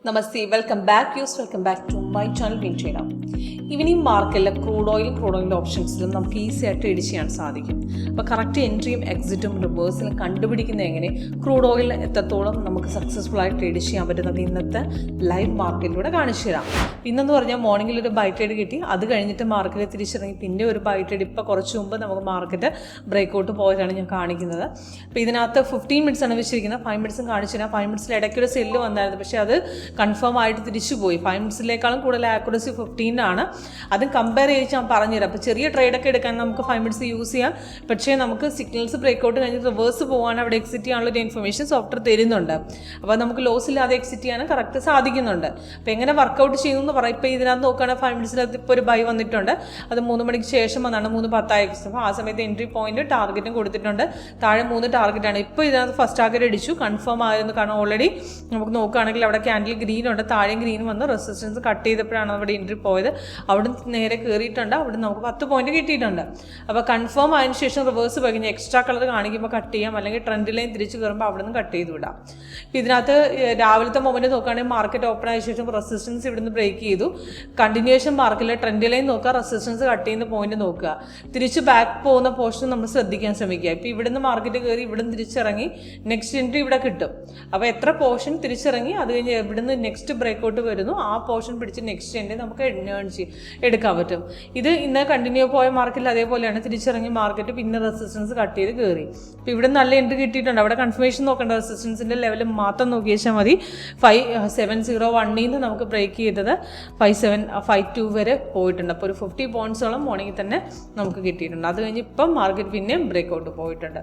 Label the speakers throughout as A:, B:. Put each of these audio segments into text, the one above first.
A: Namaste, welcome back to my channel Green Trader. Evening മാർക്കറ്റിൽ crude ഓയിലിൻ്റെ ഓപ്ഷൻസിലും നമുക്ക് easy ആയിട്ട് ട്രേഡ് ചെയ്യാൻ സാധിക്കും. അപ്പോൾ കറക്റ്റ് എൻട്രിയും എക്സിറ്റും റിവേഴ്സിലും കണ്ടുപിടിക്കുന്നത് എങ്ങനെ, ക്രൂഡ് ഓയിൽ എത്രത്തോളം നമുക്ക് സക്സസ്ഫുൾ ആയിട്ട് ട്രേഡ് ചെയ്യാൻ പറ്റുന്നത് ഇന്നത്തെ ലൈവ് മാർക്കറ്റിലൂടെ കാണിച്ചു തരാം. ഇന്നെന്ന് പറഞ്ഞാൽ മോർണിംഗിൽ ഒരു ബൈ ട്രേഡ് കിട്ടി, അത് കഴിഞ്ഞിട്ട് മാർക്കറ്റിൽ തിരിച്ചിറങ്ങി പിന്നെ ഒരു ബൈ ട്രേഡ്. ഇപ്പോൾ കുറച്ച് മുമ്പ് നമുക്ക് മാർക്കറ്റ് ബ്രേക്കൗട്ട് പോയതാണ് ഞാൻ കാണിക്കുന്നത്. അപ്പോൾ ഇതിനകത്ത് 15 മിനിറ്റ്സ് ആണ് വെച്ചിരിക്കുന്നത്. 5 മിനിറ്റ്സും കാണിച്ചു തരാം. 5 മിനിറ്റ്സിൽ ഇടയ്ക്കൊരു സെല്ല് വന്നായിരുന്നു, പക്ഷേ അത് കൺഫേം ആയിട്ട് തിരിച്ചു പോയി. 5 മിനിറ്റ്സിലേക്കാളും കൂടുതൽ ആക്യുറസി 15 ആണ്. അതും കമ്പയർ ചെയ്ത് ഞാൻ പറഞ്ഞുതരാം. അപ്പോൾ ചെറിയ ട്രേഡൊക്കെ എടുക്കാൻ നമുക്ക് 5 മിനിറ്റ്സ് യൂസ് ചെയ്യാം. പക്ഷേ നമുക്ക് സിഗ്നൽസ് ബ്രേക്കൗട്ട് കഴിഞ്ഞ് റിവേഴ്സ് പോകാൻ അവിടെ എക്സിറ്റ് ചെയ്യാനുള്ള ഒരു ഇൻഫർമേഷൻ സോഫ്റ്റ്വെയർ തരുന്നുണ്ട്. അപ്പോൾ നമുക്ക് ലോസ് ഇല്ലാതെ എക്സിറ്റ് ചെയ്യാനും കറക്റ്റ് സാധിക്കുന്നുണ്ട്. അപ്പോൾ എങ്ങനെ വർക്കൗട്ട് ചെയ്യുമെന്ന് പറയാം. ഇപ്പോൾ ഇതിനകത്ത് നോക്കുകയാണെങ്കിൽ 5 മിനിറ്റ്സിനകത്ത് ഇപ്പോൾ ഒരു ബൈ വന്നിട്ടുണ്ട്. അത് 3 മണിക്ക് ശേഷം വന്നാണ് 3:10 എക്സിറ്റ്. അപ്പോൾ ആ സമയത്ത് എൻട്രി പോയിന്റ് ടാർഗറ്റും കൊടുത്തിട്ടുണ്ട്. താഴെ 3 ടാർഗറ്റാണ്. ഇപ്പോൾ ഇതിനകത്ത് ഫസ്റ്റ് ടാർഗറ്റ് അടിച്ചു, കൺഫേം ആയിരുന്നു. കാരണം ഓൾറെഡി നമുക്ക് നോക്കുകയാണെങ്കിൽ അവിടെ ക്യാൻഡിൽ ഗ്രീൻ ഉണ്ട്, താഴെയും ഗ്രീൻ വന്ന് റെസിസ്റ്റൻസ് കട്ട് ചെയ്തപ്പോഴാണ് അവിടെ എൻട്രി പോയത്. അവിടെ നേരെ കയറിയിട്ടുണ്ട്. അവിടെ നമുക്ക് 10 പോയിന്റ് കിട്ടിയിട്ടുണ്ട്. അപ്പോൾ കൺഫേം ആയതിനു ശേഷം റിവേഴ്സ് പോയി കഴിഞ്ഞാൽ എക്സ്ട്രാ കളർ കാണിക്കുമ്പോൾ കട്ട് ചെയ്യാം, അല്ലെങ്കിൽ ട്രെൻഡ് ലൈൻ തിരിച്ച് കയറുമ്പോൾ അവിടെ നിന്ന് കട്ട് ചെയ്ത് വിടാം. ഇപ്പോൾ ഇതിനകത്ത് രാവിലത്തെ മൊമെന്റ് നോക്കുകയാണെങ്കിൽ മാർക്കറ്റ് ഓപ്പൺ ആയ ശേഷം റെസിസ്റ്റൻസ് ഇവിടുന്ന് ബ്രേക്ക് ചെയ്തു. കണ്ടിന്യൂഷൻ മാർക്കറ്റിൽ ട്രെൻഡ് ലൈൻ നോക്കുക, റെസിസ്റ്റൻസ് കട്ട് ചെയ്യുന്ന പോയിന്റ് നോക്കുക, തിരിച്ച് ബാക്ക് പോകുന്ന പോർഷൻ നമ്മൾ ശ്രദ്ധിക്കാൻ ശ്രമിക്കുക. ഇപ്പോൾ ഇവിടുന്ന് മാർക്കറ്റ് കയറി ഇവിടുന്ന് തിരിച്ചിറങ്ങി നെക്സ്റ്റ് എൻട്രി ഇവിടെ കിട്ടും. അപ്പോൾ എത്ര പോർഷൻ തിരിച്ചിറങ്ങി അത് കഴിഞ്ഞ് ഇവിടുന്ന് നെക്സ്റ്റ് ബ്രേക്കൗട്ട് വരുന്നു, ആ പോർഷൻ പിടിച്ച് നെക്സ്റ്റ് എൻട്രി നമുക്ക് എടുക്കാൻ പറ്റും. ഇത് ഇന്ന് കണ്ടിന്യൂ പോയ മാർക്കറ്റിൽ അതേപോലെയാണ്. തിരിച്ചിറങ്ങി മാർക്കറ്റ് പിന്നെ റെസിസ്റ്റൻസ് കട്ട് ചെയ്ത് കയറി. ഇപ്പോൾ ഇവിടെ നല്ല എൻട്രി കിട്ടിയിട്ടുണ്ട്. അവിടെ കൺഫർമേഷൻ നോക്കേണ്ട, റെസിസ്റ്റൻസിൻ്റെ ലെവൽ മാത്രം നോക്കിയാൽ മതി. 5701 നിന്ന് നമുക്ക് ബ്രേക്ക് ചെയ്തത് 5752 വരെ പോയിട്ടുണ്ട്. അപ്പോൾ ഒരു 50 പോയിന്റ്സോളം മോർണിംഗിൽ തന്നെ നമുക്ക് കിട്ടിയിട്ടുണ്ട്. അത് കഴിഞ്ഞ് ഇപ്പം മാർക്കറ്റ് പിന്നെയും ബ്രേക്കൗട്ട് പോയിട്ടുണ്ട്.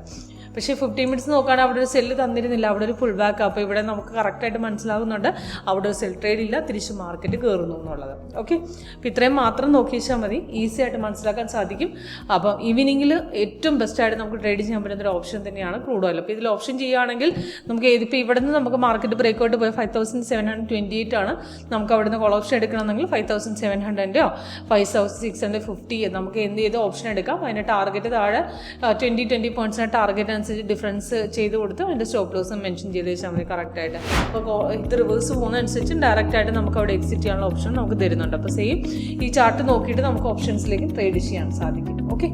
A: പക്ഷേ 15 മിനിറ്റ്സ് നോക്കുകയാണെങ്കിൽ അവിടെ ഒരു സെല്ല് തന്നിരുന്നില്ല, അവിടെ ഒരു ഫുൾ ബാക്ക്. അപ്പോൾ ഇവിടെ നമുക്ക് കറക്റ്റായിട്ട് മനസ്സിലാകുന്നുണ്ട് അവിടെ ഒരു സെൽ ട്രേഡ് ഇല്ല, തിരിച്ച് മാർക്കറ്റ് കയറുന്നു എന്നുള്ളത്. ഓക്കെ, അപ്പോൾ ഇത്രയും മാത്രം നോക്കിയാൽ മതി, ഈസി ആയിട്ട് മനസ്സിലാക്കാൻ സാധിക്കും. അപ്പം ഈവനിങ്ങിൽ ഏറ്റവും ബെസ്റ്റായിട്ട് നമുക്ക് ട്രേഡ് ചെയ്യാൻ പറ്റുന്ന ഒരു ഓപ്ഷൻ തന്നെയാണ് ക്രൂഡ് ഓയിൽ. അപ്പോൾ ഇതിൽ ഓപ്ഷൻ ചെയ്യുകയാണെങ്കിൽ നമുക്ക് ഇതിപ്പോൾ ഇവിടെ നിന്ന് നമുക്ക് മാർക്കറ്റ് ബ്രേക്കൗട്ട് പോയി 5728 ആണ്. നമുക്ക് അവിടെ നിന്ന് കോൾ ഓപ്ഷൻ എടുക്കണമെങ്കിൽ 5700 5650 നമുക്ക് എന്ത് ചെയ്ത് ഓപ്ഷൻ എടുക്കാം. അതിൻ്റെ ടാർഗറ്റ് താഴെ 20 പോയിന്റ്സിൻ്റെ ടാർഗറ്റ് അനുസരിച്ച് ഡിഫറൻസ് ചെയ്ത് കൊടുത്ത് അതിൻ്റെ സ്റ്റോപ്പ് ലോസ് മെൻഷൻ ചെയ്ത് വെച്ചാൽ മതി കറക്റ്റായിട്ട്. അപ്പോൾ ഇത് റിവേഴ്സ് പോകുന്നതനുസരിച്ച് ഡയറക്റ്റായിട്ട് നമുക്ക് അവിടെ എക്സിറ്റ് ചെയ്യാനുള്ള ഓപ്ഷൻ നമുക്ക് തരുന്നുണ്ട്. അപ്പോൾ സെയിം ഈ ചാർട്ട് നോക്കിയിട്ട് നമുക്ക് ഓപ്ഷൻസിലേക്ക് ട്രേഡ് ചെയ്യാൻ സാധിക്കും. ഓക്കെ.